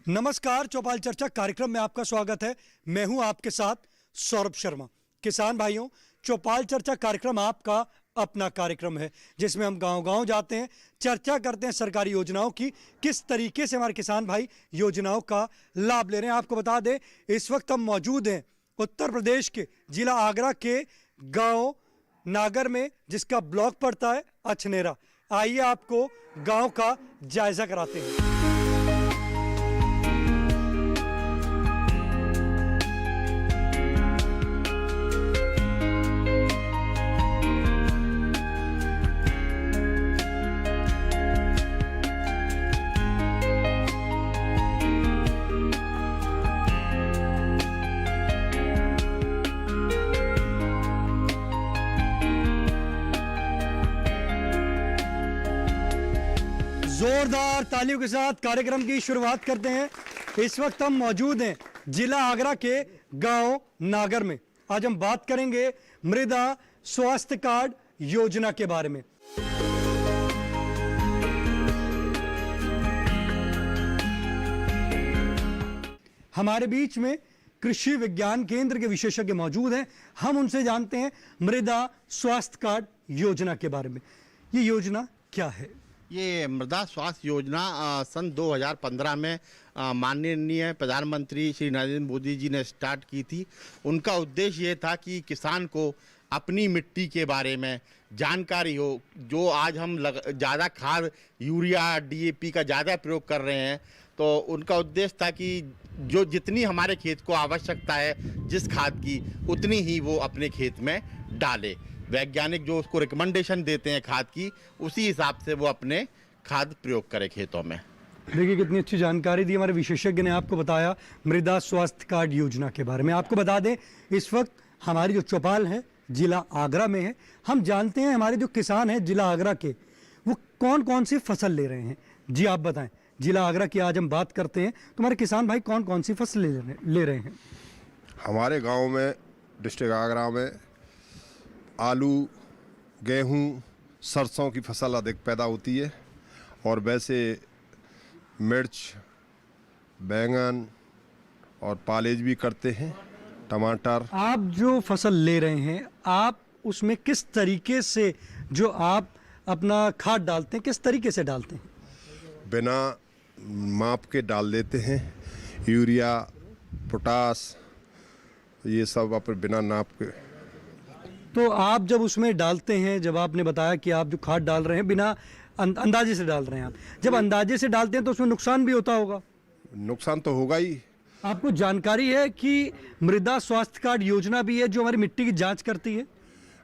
नमस्कार, चौपाल चर्चा कार्यक्रम में आपका स्वागत है। मैं हूं आपके साथ सौरभ शर्मा। किसान भाइयों, चौपाल चर्चा कार्यक्रम आपका अपना कार्यक्रम है जिसमें हम गांव-गांव जाते हैं, चर्चा करते हैं सरकारी योजनाओं की, किस तरीके से हमारे किसान भाई योजनाओं का लाभ ले रहे हैं। आपको बता दें, इस वक्त हम मौजूद हैं उत्तर प्रदेश के जिला आगरा के गाँव नागर में, जिसका ब्लॉक पड़ता है अछनेरा। आइए आपको गाँव का जायजा कराते हैं। जोरदार तालियों के साथ कार्यक्रम की शुरुआत करते हैं। इस वक्त हम मौजूद हैं जिला आगरा के गांव नागर में। आज हम बात करेंगे मृदा स्वास्थ्य कार्ड योजना के बारे में। हमारे बीच में कृषि विज्ञान केंद्र के विशेषज्ञ मौजूद हैं। हम उनसे जानते हैं मृदा स्वास्थ्य कार्ड योजना के बारे में। ये योजना क्या है? ये मृदा स्वास्थ्य योजना सन 2015 में माननीय प्रधानमंत्री श्री नरेंद्र मोदी जी ने स्टार्ट की थी। उनका उद्देश्य ये था कि किसान को अपनी मिट्टी के बारे में जानकारी हो। जो आज हम ज़्यादा खाद यूरिया डीएपी का ज़्यादा प्रयोग कर रहे हैं, तो उनका उद्देश्य था कि जो जितनी हमारे खेत को आवश्यकता है जिस खाद की, उतनी ही वो अपने खेत में डाले। वैज्ञानिक जो उसको रिकमेंडेशन देते हैं खाद की, उसी हिसाब से वो अपने खाद प्रयोग करे खेतों में। देखिए कितनी अच्छी जानकारी दी हमारे विशेषज्ञ ने आपको बताया मृदा स्वास्थ्य कार्ड योजना के बारे में। आपको बता दें, इस वक्त हमारी जो चौपाल है जिला आगरा में है। हम जानते हैं हमारे जो किसान हैं जिला आगरा के, वो कौन कौन सी फसल ले रहे हैं। जी आप बताएं, जिला आगरा की आज हम बात करते हैं तो हमारे किसान भाई कौन कौन सी फसल ले रहे हैं? हमारे गांव में, डिस्ट्रिक्ट आगरा में आलू, गेहूं, सरसों की फसल अधिक पैदा होती है, और वैसे मिर्च, बैंगन और पालेज भी करते हैं, टमाटर। आप जो फसल ले रहे हैं, आप उसमें किस तरीके से जो आप अपना खाद डालते हैं, किस तरीके से डालते हैं? बिना माप के डाल देते हैं। यूरिया, पोटास, ये सब अपन बिना नाप के। तो आप जब उसमें डालते हैं, जब आपने बताया कि आप जो खाद डाल रहे हैं बिना अंदाजे से डाल रहे हैं, आप जब अंदाजे से डालते हैं तो उसमें नुकसान भी होता होगा? नुकसान तो होगा ही। आपको जानकारी है कि मृदा स्वास्थ्य कार्ड योजना भी है जो हमारी मिट्टी की जांच करती है?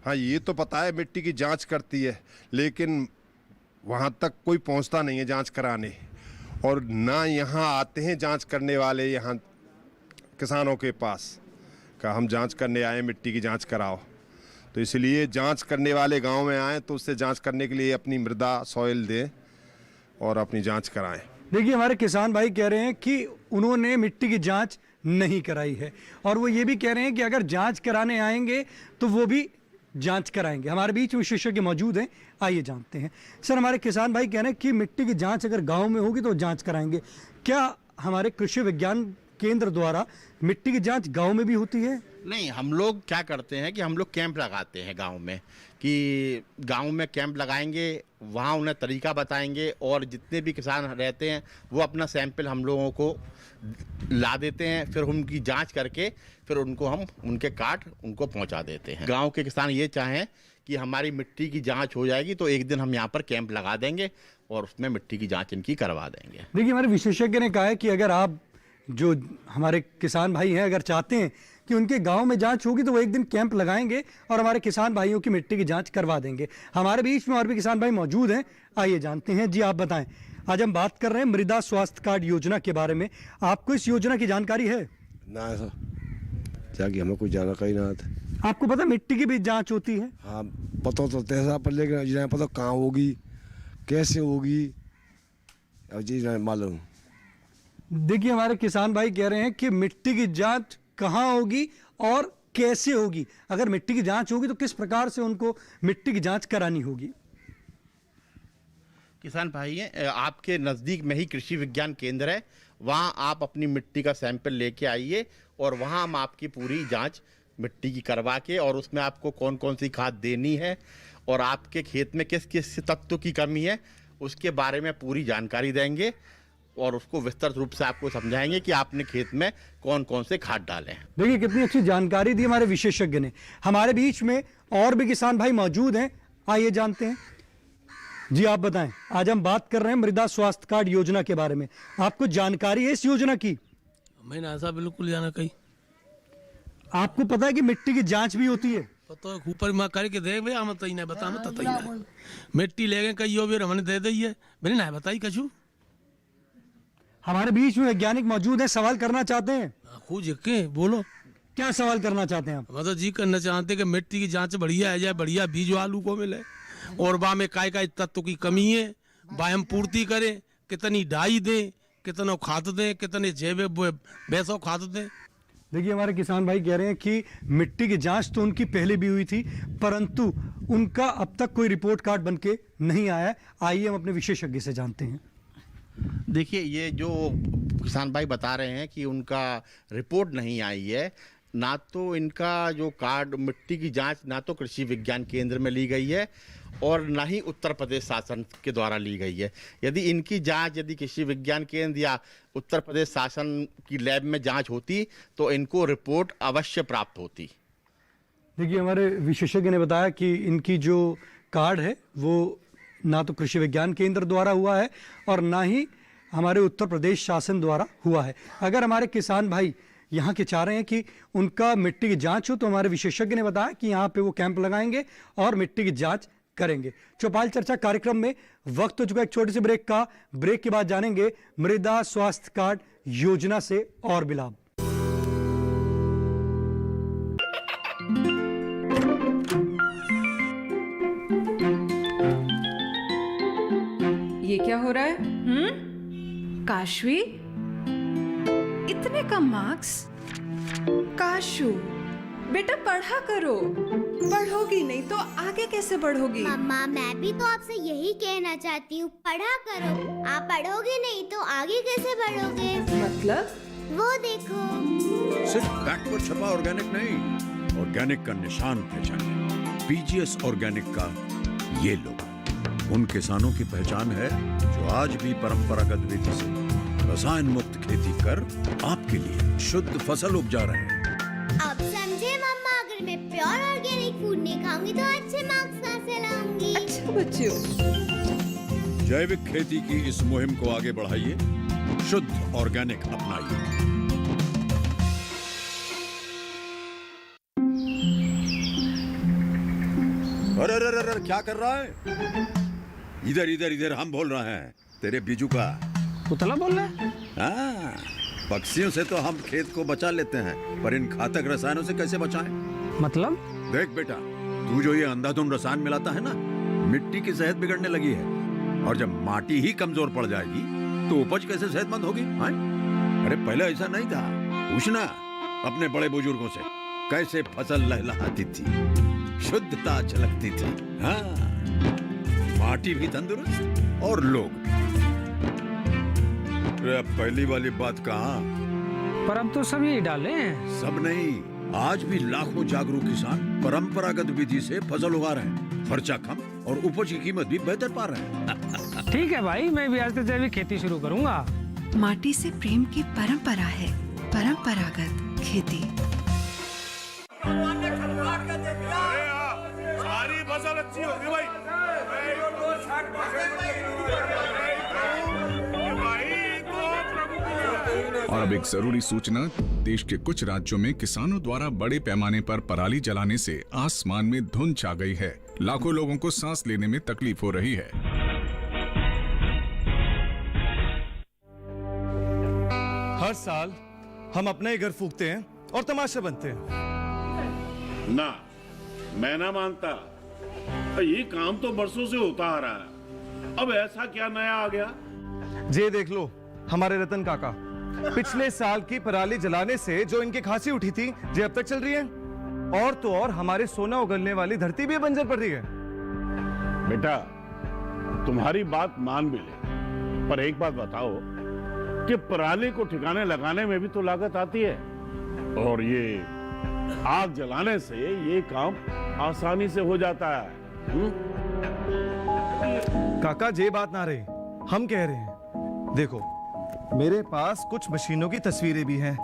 हाँ, ये तो पता है, मिट्टी की जांच करती है, लेकिन वहाँ तक कोई पहुँचता नहीं है जांच कराने, और ना यहाँ आते हैं जांच करने वाले यहाँ किसानों के पास का हम जांच करने आए, मिट्टी की जांच कराओ। तो इसलिए जांच करने वाले गांव में आए तो उससे जांच करने के लिए अपनी मृदा सॉइल दें और अपनी जांच कराएं। देखिए हमारे किसान भाई कह रहे हैं कि उन्होंने मिट्टी की जांच नहीं कराई है, और वो ये भी कह रहे हैं कि अगर जांच कराने आएंगे तो वो भी जांच कराएंगे। हमारे बीच विशेषज्ञ मौजूद हैं, आइए जानते हैं। सर, हमारे किसान भाई कह रहे हैं कि मिट्टी की जाँच अगर गाँव में होगी तो जाँच कराएंगे। क्या हमारे कृषि विज्ञान केंद्र द्वारा मिट्टी की जांच गांव में भी होती है? नहीं, हम लोग क्या करते हैं कि हम लोग कैंप लगाते हैं गांव में, कि गांव में कैंप लगाएंगे, वहां उन्हें तरीका बताएंगे, और जितने भी किसान रहते हैं वो अपना सैंपल हम लोगों को ला देते हैं। फिर उनकी जांच करके फिर उनको हम उनके कार्ड उनको पहुंचा देते हैं। गांव के किसान ये चाहें कि हमारी मिट्टी की जांच हो जाएगी तो एक दिन हम यहाँ पर कैंप लगा देंगे और उसमें मिट्टी की जाँच इनकी करवा देंगे। देखिए हमारे विशेषज्ञ ने कहा है कि अगर आप जो हमारे किसान भाई हैं अगर चाहते हैं कि उनके गांव में जांच होगी तो वो एक दिन कैंप लगाएंगे और हमारे किसान भाइयों की मिट्टी की जांच करवा देंगे। हमारे बीच में और भी किसान भाई मौजूद हैं, आइए जानते हैं। जी आप बताएं, आज हम बात कर रहे हैं मृदा स्वास्थ्य कार्ड योजना के बारे में। आपको इस योजना की जानकारी है? ना सर, क्या कि हमें कोई जानकारी ना था। आपको पता मिट्टी की भी जाँच होती है? हाँ पता तो तैसा, पर लेकिन पता कहाँ होगी, कैसे होगी, अब जी मालूम। देखिए हमारे किसान भाई कह रहे हैं कि मिट्टी की जांच कहाँ होगी और कैसे होगी। अगर मिट्टी की जांच होगी तो किस प्रकार से उनको मिट्टी की जांच करानी होगी? किसान भाई हैं, आपके नज़दीक में ही कृषि विज्ञान केंद्र है, वहाँ आप अपनी मिट्टी का सैंपल लेके आइए और वहाँ हम आपकी पूरी जांच मिट्टी की करवा के और उसमें आपको कौन कौन सी खाद देनी है और आपके खेत में किस किस तत्व की कमी है उसके बारे में पूरी जानकारी देंगे और उसको विस्तृत रूप से आपको समझाएंगे कि आपने खेत में कौन कौन से खाद डाले हैं। देखिए कितनी अच्छी जानकारी दी हमारे विशेषज्ञ ने। हमारे बीच में और भी किसान भाई मौजूद हैं, आइए जानते हैं। जी आप बताएं, आज हम बात कर रहे हैं मृदा स्वास्थ्य कार्ड योजना के बारे में। आपको जानकारी है इस योजना की? मैंने ऐसा बिल्कुल जाना कहीं। आपको पता है कि मिट्टी की जांच भी होती है? पता है ऊपर मैं करके देख भैया हम तई नहीं बता मैं तई नहीं मिट्टी ले गए कई बेर हमने दे दी है मैंने नहीं बताई कछु। हमारे बीच में वैज्ञानिक मौजूद हैं, सवाल करना चाहते हैं। खूब के बोलो क्या सवाल करना चाहते हैं आप? मतलब जी करना चाहते कि मिट्टी की जांच बढ़िया है जाए, बढ़िया बीज आलू को मिले और बा में काय तत्व की कमी है बा हम पूर्ति करें, कितनी डाई दें, कितना खाद दें, कितने जैव वैसो खाद दें। देखिए हमारे किसान भाई कह रहे हैं कि मिट्टी की जांच तो उनकी पहले भी हुई थी परंतु उनका अब तक कोई रिपोर्ट कार्ड बनके नहीं आया। आइए हम अपने विशेषज्ञ से जानते हैं। देखिए ये जो किसान भाई बता रहे हैं कि उनका रिपोर्ट नहीं आई है, ना तो इनका जो कार्ड मिट्टी की जांच ना तो कृषि विज्ञान केंद्र में ली गई है और ना ही उत्तर प्रदेश शासन के द्वारा ली गई है। यदि इनकी जांच यदि कृषि विज्ञान केंद्र या उत्तर प्रदेश शासन की लैब में जांच होती तो इनको रिपोर्ट अवश्य प्राप्त होती। देखिए हमारे विशेषज्ञ ने बताया कि इनकी जो कार्ड है वो ना तो कृषि विज्ञान केंद्र द्वारा हुआ है और ना ही हमारे उत्तर प्रदेश शासन द्वारा हुआ है। अगर हमारे किसान भाई यहाँ के चाह रहे हैं कि उनका मिट्टी की जांच हो तो हमारे विशेषज्ञ ने बताया कि यहाँ पे वो कैंप लगाएंगे और मिट्टी की जांच करेंगे। चौपाल चर्चा कार्यक्रम में वक्त हो चुका है एक छोटे से ब्रेक का। ब्रेक के बाद जानेंगे मृदा स्वास्थ्य कार्ड योजना से और भी लाभ। ये क्या हो रहा है? काशवी, इतने कम मार्क्स? काशू बेटा पढ़ा करो, पढ़ोगी नहीं तो आगे कैसे बढ़ोगी? मम्मा मैं भी तो आपसे यही कहना चाहती हूँ, पढ़ा करो। आप पढ़ोगे नहीं तो आगे कैसे बढ़ोगे? मतलब? वो देखो। सिर्फ बैक पर छपा ऑर्गेनिक नहीं, ऑर्गेनिक का निशान पहचाने। पीजीएस ऑर्गेनिक का ये लोग उन किसानों की पहचान है जो आज भी परंपरागत विधि से रसायन मुक्त खेती कर आपके लिए शुद्ध फसल उपजा रहे हैं। अब समझे मम्मा, अगर मैं प्योर ऑर्गेनिक फूड नहीं खाऊंगी तो अच्छे मार्क्स कहाँ से लाऊंगी? अच्छा बच्चों, जैविक खेती की इस मुहिम को आगे बढ़ाइए, शुद्ध ऑर्गेनिक अपनाइए। अरे अरे अरे क्या कर रहा है? इधर इधर इधर हम बोल रहे हैं तेरे बीजू का। उतला बोल रहा है? हाँ, पक्षियों से तो हम खेत को बचा लेते हैं पर इन घातक रसायनों से कैसे बचाएं? मतलब? देख बेटा, तू जो ये अंधाधुंध रसायन मिलाता है ना, मिट्टी की सेहत बिगड़ने लगी है और जब माटी ही कमजोर पड़ जाएगी तो उपज कैसे सेहतमंद होगी? हाँ? अरे पहले ऐसा नहीं था, पूछना अपने बड़े बुजुर्गों से कैसे फसल लहलहाती थी, शुद्धता झलकती थी। हाँ, माटी भी तंदुरुस्त और लोग भी। अरे पहली वाली बात कहाँ? पर अब तो सब यही डाले हैं। सब नहीं, आज भी लाखों जागरूक किसान परंपरागत विधि से फसल उगा रहे हैं। खर्चा कम और उपज की कीमत भी बेहतर पा रहे हैं। ठीक है भाई, मैं भी आज से जैविक खेती शुरू करूंगा। माटी से प्रेम की परंपरा है परंपरागत खेती। सारी फसल अच्छी होगी भाई। और अब एक जरूरी सूचना, देश के कुछ राज्यों में किसानों द्वारा बड़े पैमाने पर पराली जलाने से आसमान में धुंध छा गई है। लाखों लोगों को सांस लेने में तकलीफ हो रही है। हर साल हम अपने ही घर फूकते हैं और तमाशे बनते हैं। ना, मैं ना मानता। ये काम तो बरसों से होता आ रहा है, अब ऐसा क्या नया आ गया? ये देख लो हमारे रतन काका, पिछले साल की पराली जलाने से जो इनकी खांसी उठी थी ये अब तक चल रही है। और तो और हमारे सोना उगलने वाली धरती भी बंजर पड़ रही है। बेटा तुम्हारी बात मान भी ले, पर एक बात बताओ कि पराली को ठिकाने लगाने में भी तो लागत आती है, और ये आग जलाने से ये काम आसानी से हो जाता है। काका ये बात ना रही, हम कह रहे हैं, देखो मेरे पास कुछ मशीनों की तस्वीरें भी हैं,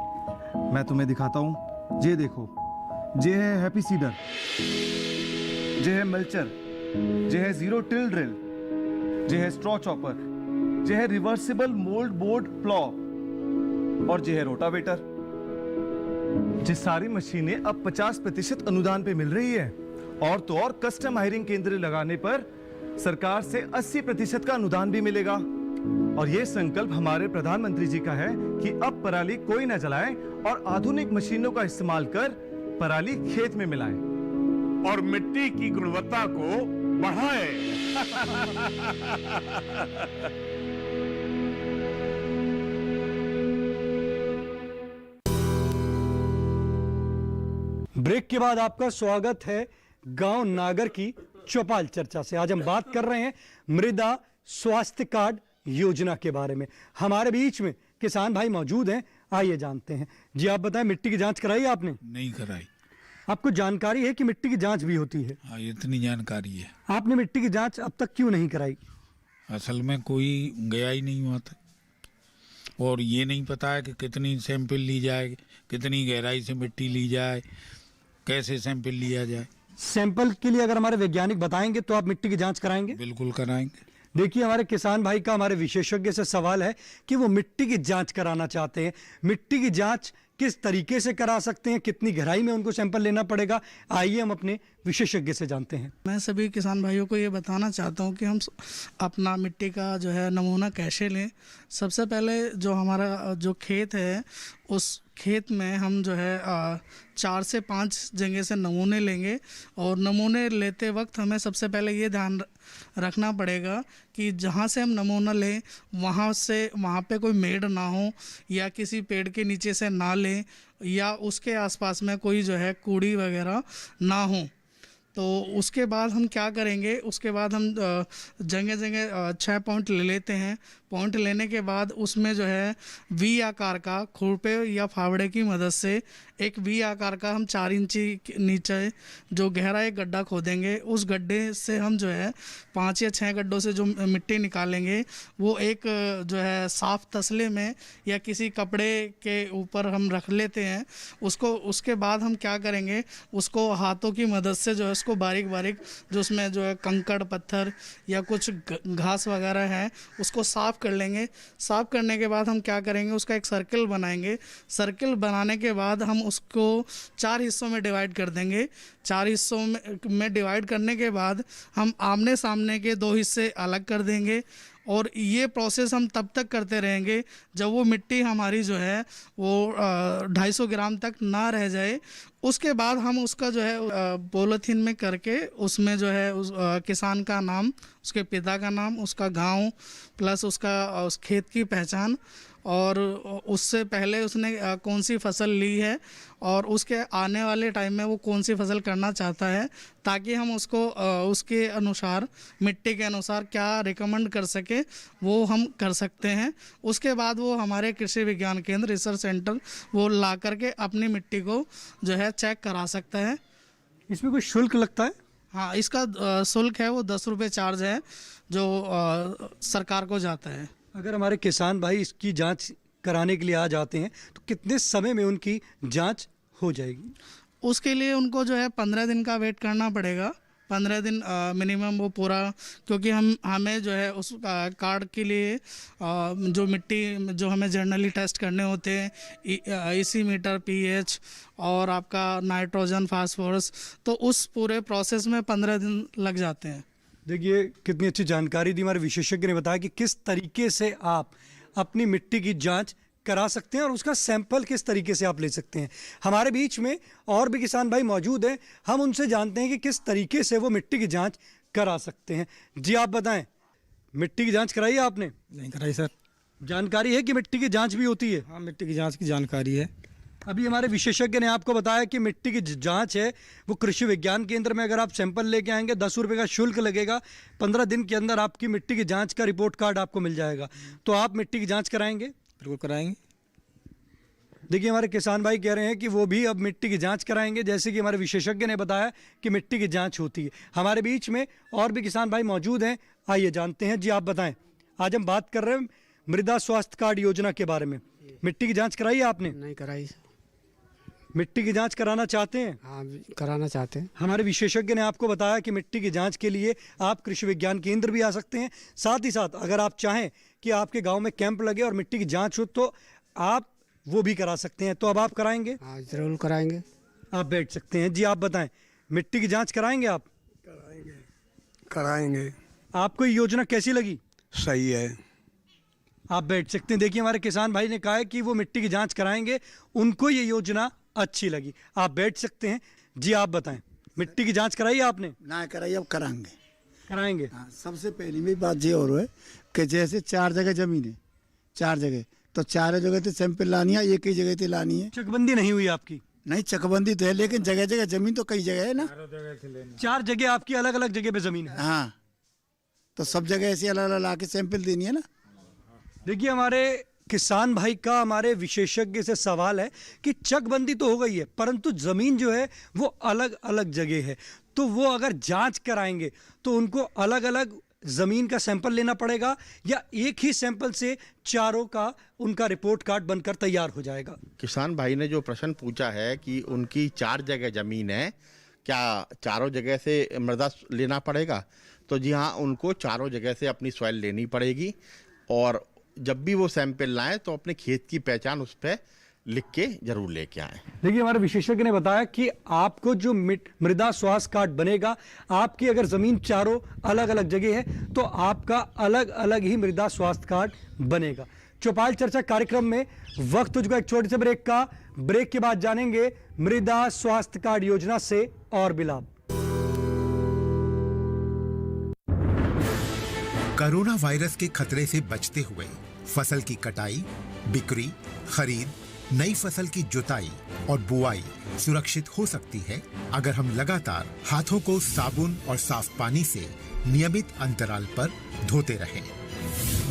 मैं तुम्हें दिखाता हूं। ये देखो, ये है हैप्पी सीडर, ये है मल्चर, ये है जीरो टिल ड्रिल, ये है स्ट्रॉ चॉपर, ये है रिवर्सिबल मोल्ड बोर्ड प्लॉ, और ये है रोटावेटर। ये सारी मशीनें अब 50% अनुदान पे मिल रही है, और तो और कस्टम हायरिंग केंद्र लगाने पर सरकार से 80% का अनुदान भी मिलेगा। और ये संकल्प हमारे प्रधानमंत्री जी का है कि अब पराली कोई न जलाए और आधुनिक मशीनों का इस्तेमाल कर पराली खेत में मिलाए और मिट्टी की गुणवत्ता को बढ़ाए। ब्रेक के बाद आपका स्वागत है गांव नागर की चौपाल चर्चा से। आज हम बात कर रहे हैं मृदा स्वास्थ्य कार्ड योजना के बारे में। हमारे बीच में किसान भाई मौजूद हैं, आइए जानते हैं। जी आप बताएं, मिट्टी की जांच कराई आपने? नहीं कराई। आपको जानकारी है कि मिट्टी की जांच भी होती है? हाँ, इतनी जानकारी है। आपने मिट्टी की जांच अब तक क्यों नहीं कराई? असल में कोई गया ही नहीं हुआ था, और ये नहीं पता है कि कितनी सैंपल ली जाए, कितनी गहराई से मिट्टी ली जाए, कैसे सैंपल लिया जाए। सैंपल के लिए अगर हमारे वैज्ञानिक बताएंगे तो आप मिट्टी की जांच कराएंगे? बिल्कुल कराएंगे। देखिए, हमारे किसान भाई का हमारे विशेषज्ञ से सवाल है कि वो मिट्टी की जांच कराना चाहते हैं। मिट्टी की जांच किस तरीके से करा सकते हैं, कितनी गहराई में उनको सैंपल लेना पड़ेगा, आइए हम अपने विशेषज्ञ से जानते हैं। मैं सभी किसान भाइयों को ये बताना चाहता हूँ कि हम अपना मिट्टी का जो है नमूना कैसे लें। सबसे पहले जो हमारा जो खेत है, उस खेत में हम जो है 4 से 5 जगह से नमूने लेंगे, और नमूने लेते वक्त हमें सबसे पहले ये ध्यान रखना पड़ेगा कि जहाँ से हम नमूना लें वहाँ पे कोई मेड़ ना हो, या किसी पेड़ के नीचे से ना लें, या उसके आसपास में कोई जो है कूड़ी वगैरह ना हो। तो उसके बाद हम क्या करेंगे, उसके बाद हम जगह जगह 6 पॉइंट ले लेते हैं। पॉइंट लेने के बाद उसमें जो है वी आकार का खुरपे या फावड़े की मदद से एक वी आकार का हम 4 इंची नीचे जो गहरा एक गड्ढा खोदेंगे। उस गड्ढे से हम जो है 5 या 6 गड्ढों से जो मिट्टी निकालेंगे, वो एक जो है साफ तसले में या किसी कपड़े के ऊपर हम रख लेते हैं उसको। उसके बाद हम क्या करेंगे, उसको हाथों की मदद से जो है उसको बारीक बारीक जो उसमें जो है कंकड़ पत्थर या कुछ घास वगैरह है उसको साफ़ कर लेंगे। साफ़ करने के बाद हम क्या करेंगे, उसका एक सर्कल बनाएंगे। सर्कल बनाने के बाद हम उसको 4 हिस्सों में डिवाइड कर देंगे। 4 हिस्सों में डिवाइड करने के बाद हम आमने सामने के 2 हिस्से अलग कर देंगे, और ये प्रोसेस हम तब तक करते रहेंगे जब वो मिट्टी हमारी जो है वो 250 ग्राम तक ना रह जाए। उसके बाद हम उसका जो है पॉलीथीन में करके उसमें जो है उस किसान का नाम, उसके पिता का नाम, उसका गांव, प्लस उसका उस खेत की पहचान, और उससे पहले उसने कौन सी फसल ली है, और उसके आने वाले टाइम में वो कौन सी फसल करना चाहता है, ताकि हम उसको उसके अनुसार, मिट्टी के अनुसार क्या रिकमेंड कर सके वो हम कर सकते हैं। उसके बाद वो हमारे कृषि विज्ञान केंद्र रिसर्च सेंटर वो ला करके अपनी मिट्टी को जो है चेक करा सकता है। इसमें कोई शुल्क लगता है? हाँ, इसका शुल्क है वो 10 रुपये चार्ज है जो सरकार को जाता है। अगर हमारे किसान भाई इसकी जांच कराने के लिए आ जाते हैं तो कितने समय में उनकी जांच हो जाएगी? उसके लिए उनको जो है 15 दिन का वेट करना पड़ेगा। 15 दिन मिनिमम वो पूरा, क्योंकि हमें जो है उस कार्ड के लिए जो मिट्टी जो हमें जर्नली टेस्ट करने होते हैं, इसी मीटर पीएच और आपका नाइट्रोजन, फास्फोरस, तो उस पूरे प्रोसेस में 15 दिन लग जाते हैं। देखिए, कितनी अच्छी जानकारी दी हमारे विशेषज्ञ ने बताया कि किस तरीके से आप अपनी मिट्टी की जांच करा सकते हैं और उसका सैंपल किस तरीके से आप ले सकते हैं। हमारे बीच में और भी किसान भाई मौजूद हैं, हम उनसे जानते हैं कि किस तरीके से वो मिट्टी की जांच करा सकते हैं। जी आप बताएं, मिट्टी की जांच कराई है आपने? नहीं कराई सर। जानकारी है कि मिट्टी की जांच भी होती है? हाँ, मिट्टी की जांच की जानकारी है। अभी हमारे विशेषज्ञ ने आपको बताया कि मिट्टी की जांच है वो कृषि विज्ञान केंद्र में अगर आप सैंपल लेके आएंगे 10 रुपये का शुल्क लगेगा। 15 दिन के अंदर आपकी मिट्टी की जांच का रिपोर्ट कार्ड आपको मिल जाएगा। तो आप मिट्टी की जांच कराएंगे? बिल्कुल कराएंगे। देखिए हमारे किसान भाई कह रहे हैं कि वो भी अब मिट्टी की जांच कराएंगे, जैसे कि हमारे विशेषज्ञ ने बताया कि मिट्टी की जांच होती है। हमारे बीच में और भी किसान भाई मौजूद हैं, आइए जानते हैं। जी आप बताएं, आज हम बात कर रहे हैं मृदा स्वास्थ्य कार्ड योजना के बारे में। मिट्टी की जांच कराई है आपने? नहीं कराई। मिट्टी की जांच कराना चाहते हैं? हाँ कराना चाहते हैं। हमारे विशेषज्ञ ने आपको बताया कि मिट्टी की जांच के लिए आप कृषि विज्ञान केंद्र भी आ सकते हैं। साथ ही साथ अगर आप चाहें कि आपके गांव में कैंप लगे और मिट्टी की जांच हो तो आप वो भी करा सकते हैं। तो अब आप कराएंगे? हाँ जरूर कराएंगे। आप बैठ सकते हैं। जी आप बताएं, मिट्टी की जांच कराएंगे आप? कराएंगे। आपको ये योजना कैसी लगी? सही है। आप बैठ सकते हैं। देखिए हमारे किसान भाई ने कहा है कि वो मिट्टी की जांच कराएंगे, उनको ये योजना अच्छी लगी। आप बैठ सकते हैं। जी आप बताएं, मिट्टी की जांच कराई है आपने? ना कराई, अब कराएंगे। कराएंगे। हाँ, सबसे पहली भी बात ये और है कि जैसे 4 जगह जमीन है, 4 जगह, तो 4 जगह तो सैंपल लानी है, एक ही जगह तो लानी है। चकबंदी नहीं हुई आपकी? नहीं, चकबंदी तो है, लेकिन जगह जगह जमीन तो कई जगह है ना। 4 जगह आपकी अलग अलग जगह पे जमीन है? हाँ, तो सब जगह ऐसे अलग अलग ला के सैंपल देनी है ना। देखिए हमारे किसान भाई का हमारे विशेषज्ञ से सवाल है कि चकबंदी तो हो गई है, परंतु जमीन जो है वो अलग अलग जगह है। तो वो अगर जांच कराएंगे तो उनको अलग अलग जमीन का सैंपल लेना पड़ेगा या एक ही सैंपल से चारों का उनका रिपोर्ट कार्ड बनकर तैयार हो जाएगा? किसान भाई ने जो प्रश्न पूछा है कि उनकी 4 जगह जमीन है, क्या चारों जगह से मृदा लेना पड़ेगा? तो जी हाँ, उनको चारों जगह से अपनी सॉइल लेनी पड़ेगी और जब भी वो सैंपल लाएं तो अपने खेत की पहचान उस पर लिख के जरूर लेके आएं। देखिए हमारे विशेषज्ञ ने बताया कि आपको जो मृदा स्वास्थ्य कार्ड बनेगा, आपकी अगर जमीन चारों अलग अलग जगह है तो आपका अलग अलग ही मृदा स्वास्थ्य कार्ड बनेगा। चौपाल चर्चा कार्यक्रम में वक्त हो चुका एक छोटे से ब्रेक का। ब्रेक के बाद जानेंगे मृदा स्वास्थ्य कार्ड योजना से और भी लाभ। कोरोना वायरस के खतरे से बचते हुए फसल की कटाई, बिक्री, खरीद, नई फसल की जुताई और बुआई सुरक्षित हो सकती है अगर हम लगातार हाथों को साबुन और साफ पानी से नियमित अंतराल पर धोते रहें।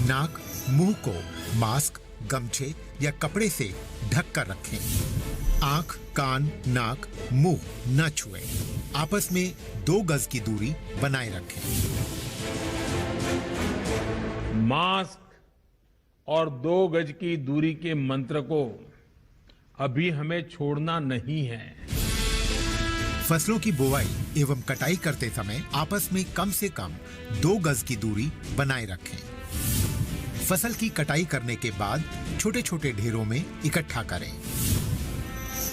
नाक, मुंह को मास्क, गमछे या कपड़े से ढक कर रखें। आंख, कान, नाक, मुंह न छुएं। आपस में 2 गज की दूरी बनाए रखें। मास्क और 2 गज की दूरी के मंत्र को अभी हमें छोड़ना नहीं है। फसलों की बुवाई एवं कटाई करते समय आपस में कम से कम 2 गज की दूरी बनाए रखें। फसल की कटाई करने के बाद छोटे छोटे ढेरों में इकट्ठा करें।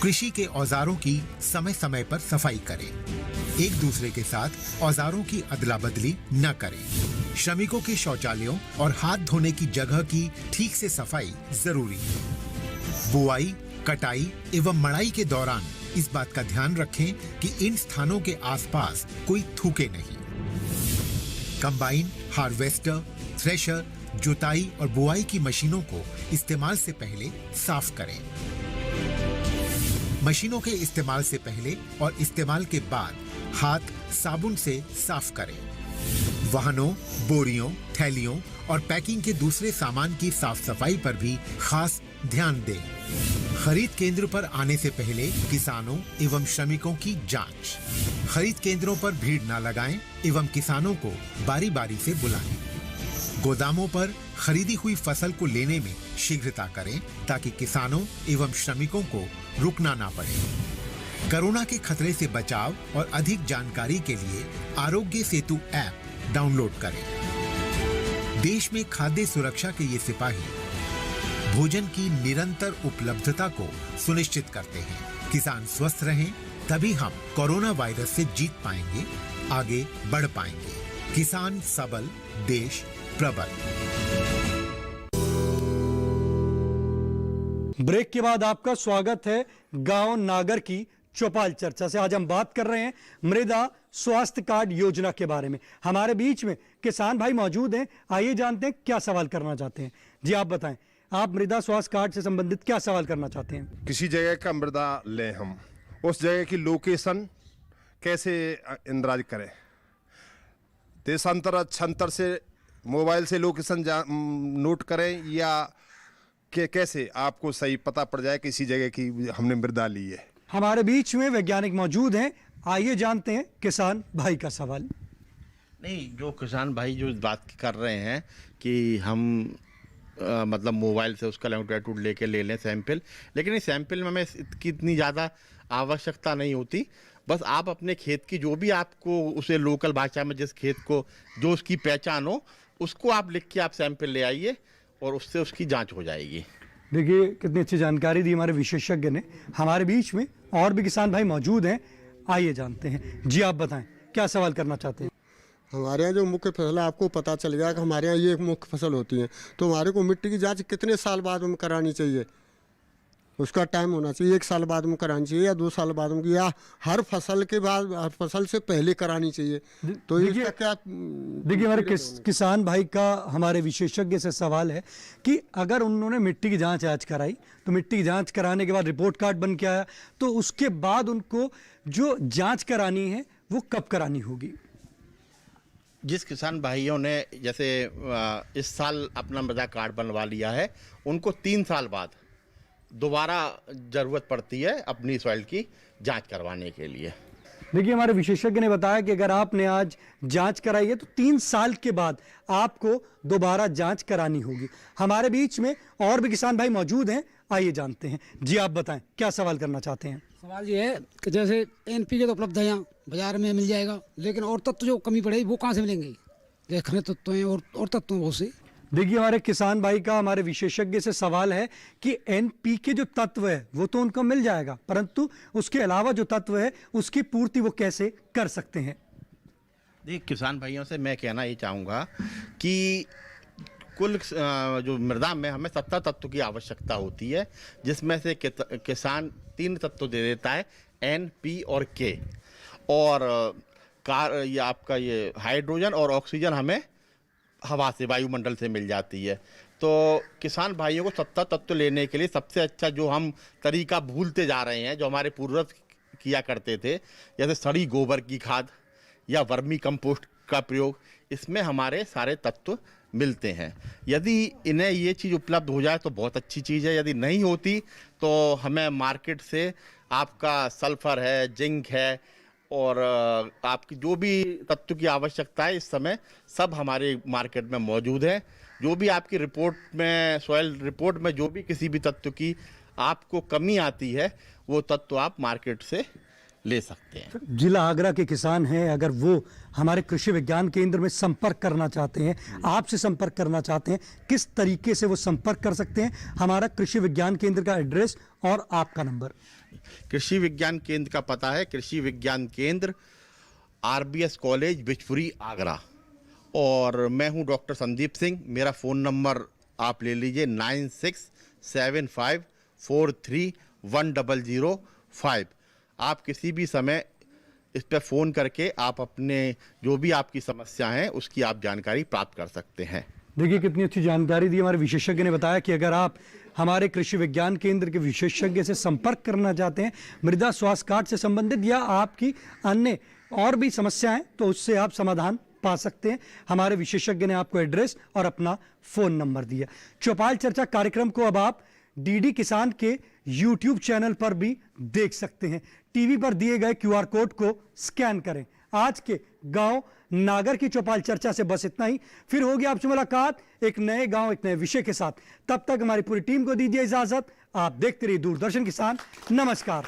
कृषि के औजारों की समय समय पर सफाई करें। एक दूसरे के साथ औजारों की अदला बदली न करें। श्रमिकों के शौचालयों और हाथ धोने की जगह की ठीक से सफाई जरूरी है। बुआई, कटाई एवं मड़ाई के दौरान इस बात का ध्यान रखें कि इन स्थानों के आसपास कोई थूके नहीं। कंबाइन, हार्वेस्टर, थ्रेशर, जुताई और बुआई की मशीनों को इस्तेमाल से पहले साफ करें। मशीनों के इस्तेमाल से पहले और इस्तेमाल के बाद हाथ साबुन से साफ करें। वाहनों, बोरियों, थैलियों और पैकिंग के दूसरे सामान की साफ सफाई पर भी खास ध्यान दें। खरीद केंद्र पर आने से पहले किसानों एवं श्रमिकों की जांच। खरीद केंद्रों पर भीड़ न लगाएं एवं किसानों को बारी बारी से बुलाएं। गोदामों पर खरीदी हुई फसल को लेने में शीघ्रता करें ताकि किसानों एवं श्रमिकों को रुकना ना पड़े। कोरोना के खतरे से बचाव और अधिक जानकारी के लिए आरोग्य सेतु ऐप डाउनलोड करें। देश में खाद्य सुरक्षा के ये सिपाही भोजन की निरंतर उपलब्धता को सुनिश्चित करते हैं। किसान स्वस्थ रहें तभी हम कोरोना वायरस से जीत पाएंगे, आगे बढ़ पाएंगे। किसान सबल, देश प्रबल। ब्रेक के बाद आपका स्वागत है गांव नागर की चौपाल चर्चा से। आज हम बात कर रहे हैं मृदा स्वास्थ्य कार्ड योजना के बारे में। हमारे बीच में किसान भाई मौजूद हैं, आइए जानते हैं क्या सवाल करना चाहते हैं। जी आप बताएं, आप मृदा स्वास्थ्य कार्ड से संबंधित क्या सवाल करना चाहते हैं? किसी जगह का मृदा लें हम, उस जगह की लोकेशन कैसे इंदराज करें? देशांतर छंतर से मोबाइल से लोकेशन नोट करें या कैसे आपको सही पता पड़ जाए किसी जगह की हमने मृदा ली है? हमारे बीच में वैज्ञानिक मौजूद हैं, आइए जानते हैं किसान भाई का सवाल। नहीं, जो किसान भाई जो इस बात की कर रहे हैं कि हम मतलब मोबाइल से उसका लॉन्गिट्यूड लेके ले लें सैंपल, लेकिन इस सैंपल में हमें इसकी इतनी ज़्यादा आवश्यकता नहीं होती। बस आप अपने खेत की जो भी आपको उसे लोकल भाषा में जिस खेत को जो उसकी पहचान हो उसको आप लिख के आप सैंपल ले आइए और उससे उसकी जांच हो जाएगी। देखिए कितनी अच्छी जानकारी दी हमारे विशेषज्ञ ने। हमारे बीच में और भी किसान भाई मौजूद हैं, आइए जानते हैं। जी आप बताएं, क्या सवाल करना चाहते हैं? हमारे यहाँ जो मुख्य फसल है, आपको पता चल गया कि हमारे यहाँ ये मुख्य फसल होती है, तो हमारे को मिट्टी की जांच कितने साल बाद में करानी चाहिए? उसका टाइम होना चाहिए, 1 साल बाद में करानी चाहिए या 2 साल बाद में, या हर फसल के बाद, हर फसल से पहले करानी चाहिए? तो इसका क्या? देखिए हमारे किसान भाई का हमारे विशेषज्ञ से सवाल है कि अगर उन्होंने मिट्टी की जांच आज कराई तो मिट्टी की जांच कराने के बाद रिपोर्ट कार्ड बन के आया, तो उसके बाद उनको जो जांच करानी है वो कब करानी होगी? जिस किसान भाइयों ने जैसे इस साल अपना मृदा कार्ड बनवा लिया है, उनको 3 साल बाद दोबारा ज़रूरत पड़ती है अपनी सॉइल की जांच करवाने के लिए। देखिए हमारे विशेषज्ञ ने बताया कि अगर आपने आज जांच कराई है तो 3 साल के बाद आपको दोबारा जांच करानी होगी। हमारे बीच में और भी किसान भाई मौजूद हैं, आइए जानते हैं। जी आप बताएं, क्या सवाल करना चाहते हैं? सवाल ये है कि जैसे NPK तो उपलब्ध है, यहाँ बाजार में मिल जाएगा, लेकिन और तत्व जो कमी पड़ेगी वो कहाँ से मिलेंगे? जैसे खनिज तत्व हैं और तत्व हैं बहुत से। देखिए हमारे किसान भाई का हमारे विशेषज्ञ से सवाल है कि NPK जो तत्व है वो तो उनको मिल जाएगा, परंतु उसके अलावा जो तत्व है उसकी पूर्ति वो कैसे कर सकते हैं? देखिए किसान भाइयों से मैं कहना ये चाहूँगा कि कुल जो मृदा में हमें 17 तत्व की आवश्यकता होती है, जिसमें से किसान 3 तत्व दे देता है, N, P और K, और ये आपका ये हाइड्रोजन और ऑक्सीजन हमें हवा से, वायुमंडल से मिल जाती है। तो किसान भाइयों को 17 तत्व लेने के लिए सबसे अच्छा जो हम तरीका भूलते जा रहे हैं, जो हमारे पूर्वज किया करते थे, जैसे सड़ी गोबर की खाद या वर्मी कंपोस्ट का प्रयोग, इसमें हमारे सारे तत्व मिलते हैं। यदि इन्हें ये चीज़ उपलब्ध हो जाए तो बहुत अच्छी चीज़ है, यदि नहीं होती तो हमें मार्केट से आपका सल्फर है, जिंक है और आपकी जो भी तत्व की आवश्यकता है इस समय सब हमारे मार्केट में मौजूद है। जो भी आपकी रिपोर्ट में, सॉइल रिपोर्ट में जो भी किसी भी तत्व की आपको कमी आती है वो तत्व आप मार्केट से ले सकते हैं। जिला आगरा के किसान हैं, अगर वो हमारे कृषि विज्ञान केंद्र में संपर्क करना चाहते हैं, आपसे संपर्क करना चाहते हैं, किस तरीके से वो संपर्क कर सकते हैं? हमारा कृषि विज्ञान केंद्र का एड्रेस और आपका नंबर। कृषि विज्ञान केंद्र का पता है कृषि विज्ञान केंद्र, RBS कॉलेज, बिचपुरी, आगरा, और मैं हूं डॉक्टर संदीप सिंह। मेरा फ़ोन नंबर आप ले लीजिए 9675431005। आप किसी भी समय इस पर फ़ोन करके आप अपने जो भी आपकी समस्या है उसकी आप जानकारी प्राप्त कर सकते हैं। देखिए कितनी अच्छी जानकारी दी हमारे विशेषज्ञ ने। बताया कि अगर आप हमारे कृषि विज्ञान केंद्र के विशेषज्ञ से संपर्क करना चाहते हैं मृदा स्वास्थ्य कार्ड से संबंधित या आपकी अन्य और भी समस्याएं, तो उससे आप समाधान पा सकते हैं। हमारे विशेषज्ञ ने आपको एड्रेस और अपना फ़ोन नंबर दिया। चौपाल चर्चा कार्यक्रम को अब आप DD किसान के YouTube चैनल पर भी देख सकते हैं। टीवी पर दिए गए QR कोड को स्कैन करें। आज के गांव नागर की चौपाल चर्चा से बस इतना ही। फिर होगी आपसे मुलाकात एक नए गांव, एक नए विषय के साथ। तब तक हमारी पूरी टीम को दीजिए इजाजत। आप देखते रहिए दूरदर्शन किसान। नमस्कार।